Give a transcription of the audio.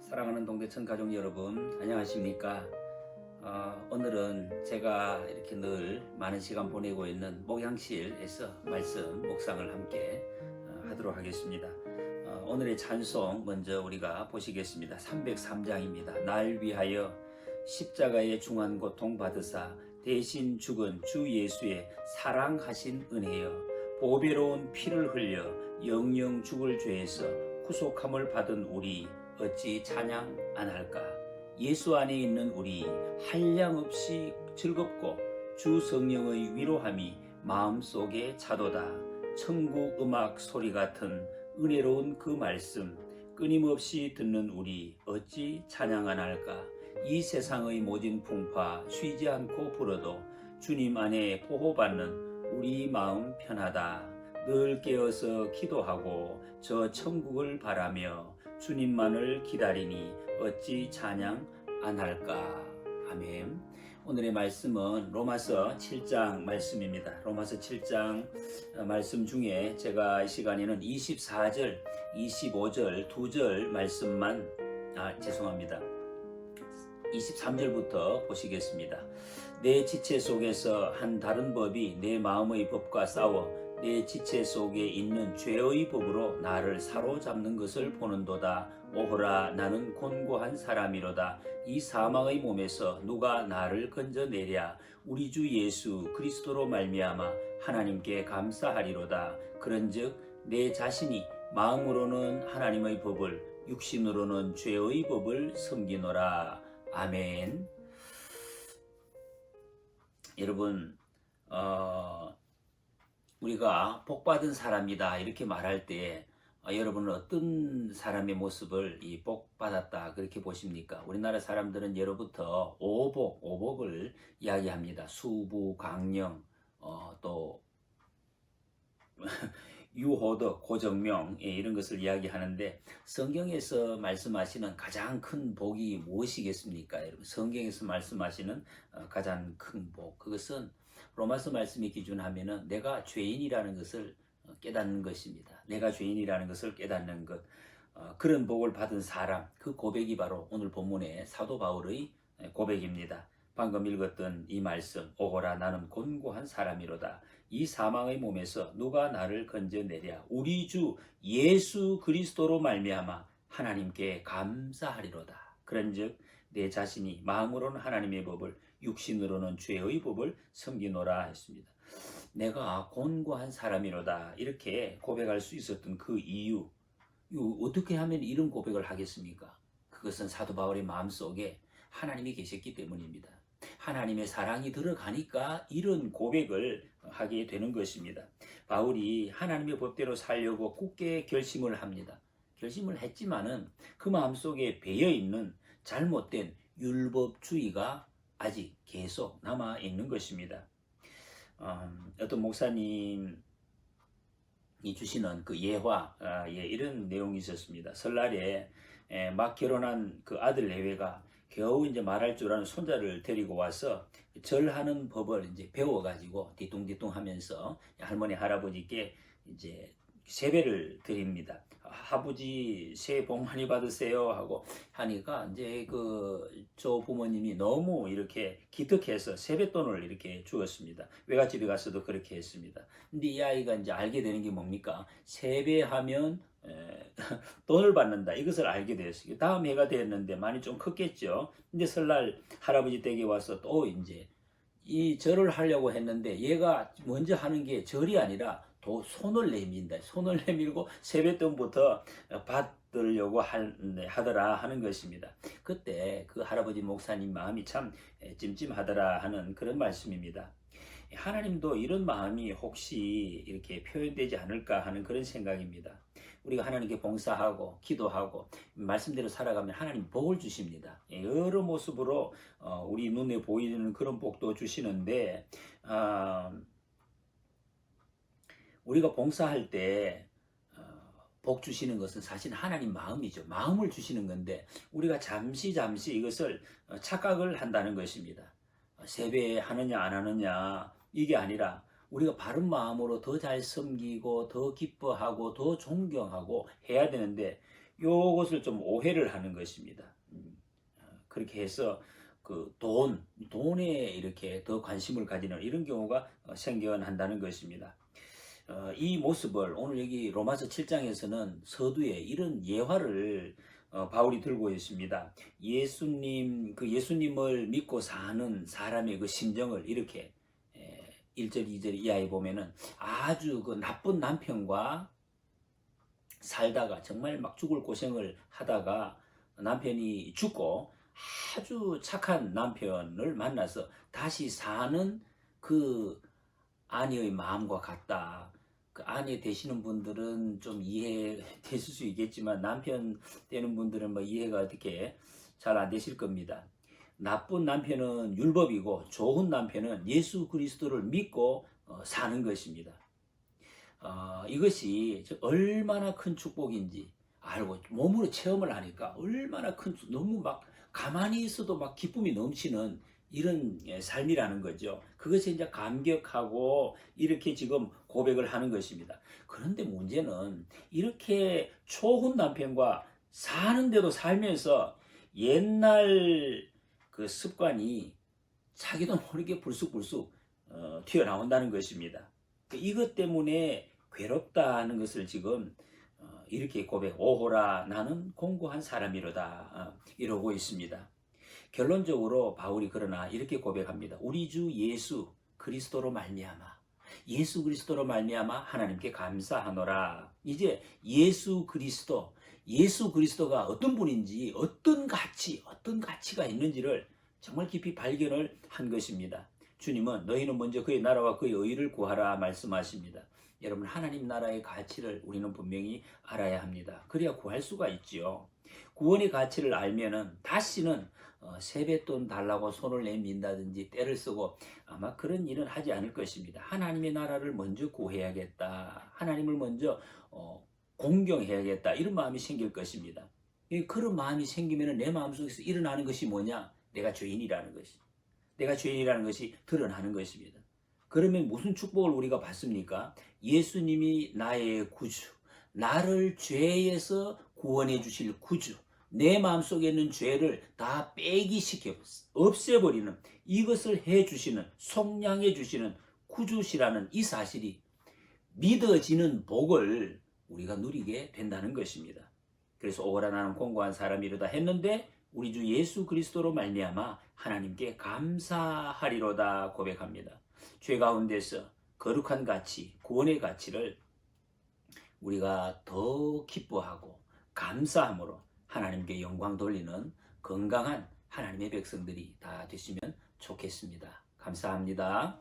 사랑하는 동대천 가족 여러분, 안녕하십니까? 오늘은 제가 이렇게 늘 많은 시간 보내고 있는 목양실에서 말씀 묵상을 함께 하도록 하겠습니다. 오늘의 찬송 먼저 우리가 보시겠습니다. 303장입니다. 날 위하여 십자가의 중한 고통 받으사 대신 죽은 주 예수의 사랑하신 은혜여, 보배로운 피를 흘려 영영 죽을 죄에서 구속함을 받은 우리 어찌 찬양 안 할까? 예수 안에 있는 우리 한량없이 즐겁고 주 성령의 위로함이 마음속에 차도다. 천국 음악 소리 같은 은혜로운 그 말씀 끊임없이 듣는 우리 어찌 찬양 안 할까? 이 세상의 모진 풍파 쉬지 않고 불어도 주님 안에 보호받는 우리 마음 편하다. 늘 깨어서 기도하고 저 천국을 바라며 주님만을 기다리니 어찌 찬양 안 할까? 아멘. 오늘의 말씀은 로마서 7장 말씀입니다. 로마서 7장 말씀 중에 제가 이 시간에는 24절, 25절, 2절 말씀만 죄송합니다. 23절부터 보시겠습니다. 내 지체 속에서 한 다른 법이 내 마음의 법과 싸워 내 지체 속에 있는 죄의 법으로 나를 사로잡는 것을 보는도다. 오호라, 나는 곤고한 사람이로다. 이 사망의 몸에서 누가 나를 건져내랴? 우리 주 예수 그리스도로 말미암아 하나님께 감사하리로다. 그런즉 내 자신이 마음으로는 하나님의 법을, 육신으로는 죄의 법을 섬기노라. 아멘. 여러분, 우리가 복받은 사람이다 이렇게 말할 때 여러분은 어떤 사람의 모습을 이 복받았다 그렇게 보십니까? 우리나라 사람들은 예로부터 오복을 이야기합니다. 수부, 강령, 또 유호덕, 고정명 이런 것을 이야기하는데 성경에서 말씀하시는 가장 큰 복이 무엇이겠습니까? 여러분, 성경에서 말씀하시는 가장 큰 복, 그것은 로마서 말씀이 기준하면은 내가 죄인이라는 것을 깨닫는 것입니다. 내가 죄인이라는 것을 깨닫는 것, 그런 복을 받은 사람, 그 고백이 바로 오늘 본문의 사도 바울의 고백입니다. 방금 읽었던 이 말씀, 오호라, 나는 곤고한 사람이로다. 이 사망의 몸에서 누가 나를 건져내랴? 우리 주 예수 그리스도로 말미암아 하나님께 감사하리로다. 그런즉 내 자신이 마음으로는 하나님의 법을, 육신으로는 죄의 법을 섬기노라 했습니다. 내가 곤고한 사람이로다 이렇게 고백할 수 있었던 그 이유, 어떻게 하면 이런 고백을 하겠습니까? 그것은 사도 바울의 마음속에 하나님이 계셨기 때문입니다. 하나님의 사랑이 들어가니까 이런 고백을 하게 되는 것입니다. 바울이 하나님의 법대로 살려고 굳게 결심을 합니다. 결심을 했지만은 그 마음속에 배어있는 잘못된 율법주의가 아직 계속 남아있는 것입니다. 어떤 목사님이 주시는 그 예화, 이런 내용이 있었습니다. 설날에 막 결혼한 그 아들 내외가 겨우 이제 말할 줄 아는 손자를 데리고 와서 절하는 법을 이제 배워가지고 뒤뚱뒤뚱 하면서 할머니, 할아버지께 이제 세배를 드립니다. 아버지 새해 복 많이 받으세요 하고 하니까 이제 저 부모님이 너무 이렇게 기특해서 세뱃돈을 이렇게 주었습니다. 외갓집에 가서도 그렇게 했습니다. 근데 이 아이가 이제 알게 되는 게 뭡니까? 세배하면 돈을 받는다 이것을 알게 되었어요. 다음 해가 되었는데 많이 좀 컸겠죠. 근데 설날 할아버지 댁에 와서 또 이제 이 절을 하려고 했는데 얘가 먼저 하는 게 절이 아니라 또 손을 내민다. 손을 내밀고 세뱃돈부터 받으려고 하더라 하는 것입니다. 그때 그 할아버지 목사님 마음이 참 찜찜하더라 하는 그런 말씀입니다. 하나님도 이런 마음이 혹시 이렇게 표현되지 않을까 하는 그런 생각입니다. 우리가 하나님께 봉사하고 기도하고 말씀대로 살아가면 하나님 복을 주십니다. 여러 모습으로 우리 눈에 보이는 그런 복도 주시는데 우리가 봉사할 때 복 주시는 것은 사실 하나님 마음이죠. 마음을 주시는 건데 우리가 잠시 이것을 착각을 한다는 것입니다. 세배하느냐 안 하느냐 이게 아니라 우리가 바른 마음으로 더 잘 섬기고 더 기뻐하고 더 존경하고 해야 되는데 요것을 좀 오해를 하는 것입니다. 그렇게 해서 그 돈에 이렇게 더 관심을 가지는 이런 경우가 생겨난다는 것입니다. 이 모습을 오늘 여기 로마서 7장에서는 서두에 이런 예화를 바울이 들고 있습니다. 예수님을 믿고 사는 사람의 그 심정을 이렇게 1절, 2절 이하에 보면은 아주 그 나쁜 남편과 살다가 정말 막 죽을 고생을 하다가 남편이 죽고 아주 착한 남편을 만나서 다시 사는 그 아내의 마음과 같다. 그 아내 되시는 분들은 좀 이해되실 수 있겠지만 남편 되는 분들은 뭐 이해가 어떻게 잘 안 되실 겁니다. 나쁜 남편은 율법이고 좋은 남편은 예수 그리스도를 믿고 사는 것입니다. 이것이 얼마나 큰 축복인지 알고 몸으로 체험을 하니까 얼마나 너무 막 가만히 있어도 막 기쁨이 넘치는 이런 삶이라는 거죠. 그것에 이제 감격하고 이렇게 지금 고백을 하는 것입니다. 그런데 문제는 이렇게 초혼 남편과 사는데도 살면서 옛날 그 습관이 자기도 모르게 불쑥불쑥 튀어나온다는 것입니다. 이것 때문에 괴롭다는 것을 지금 이렇게 오호라 나는 공고한 사람이로다 이러고 있습니다. 결론적으로 바울이 그러나 이렇게 고백합니다. 우리 주 예수 그리스도로 말미암아 예수 그리스도로 말미암아 하나님께 감사하노라. 이제 예수 그리스도가 어떤 분인지 어떤 가치가 있는지를 정말 깊이 발견을 한 것입니다. 주님은 너희는 먼저 그의 나라와 그의 의를 구하라 말씀하십니다. 여러분 하나님 나라의 가치를 우리는 분명히 알아야 합니다. 그래야 구할 수가 있지요. 구원의 가치를 알면은 다시는 세뱃돈 달라고 손을 내민다든지 떼를 쓰고 아마 그런 일은 하지 않을 것입니다. 하나님의 나라를 먼저 구해야겠다. 하나님을 먼저 공경해야겠다. 이런 마음이 생길 것입니다. 그런 마음이 생기면 내 마음속에서 일어나는 것이 뭐냐? 내가 죄인이라는 것이 드러나는 것입니다. 그러면 무슨 축복을 우리가 받습니까? 예수님이 나의 구주, 나를 죄에서 구원해 주실 구주, 내 마음속에 있는 죄를 다 빼기시켜 없애버리는 이것을 해주시는 속량해 주시는 구주시라는 이 사실이 믿어지는 복을 우리가 누리게 된다는 것입니다. 그래서 오라 나는 공고한 사람이로다 했는데 우리 주 예수 그리스도로 말미암아 하나님께 감사하리로다 고백합니다. 죄 가운데서 거룩한 가치, 구원의 가치를 우리가 더 기뻐하고 감사함으로 하나님께 영광 돌리는 건강한 하나님의 백성들이 다 되시면 좋겠습니다. 감사합니다.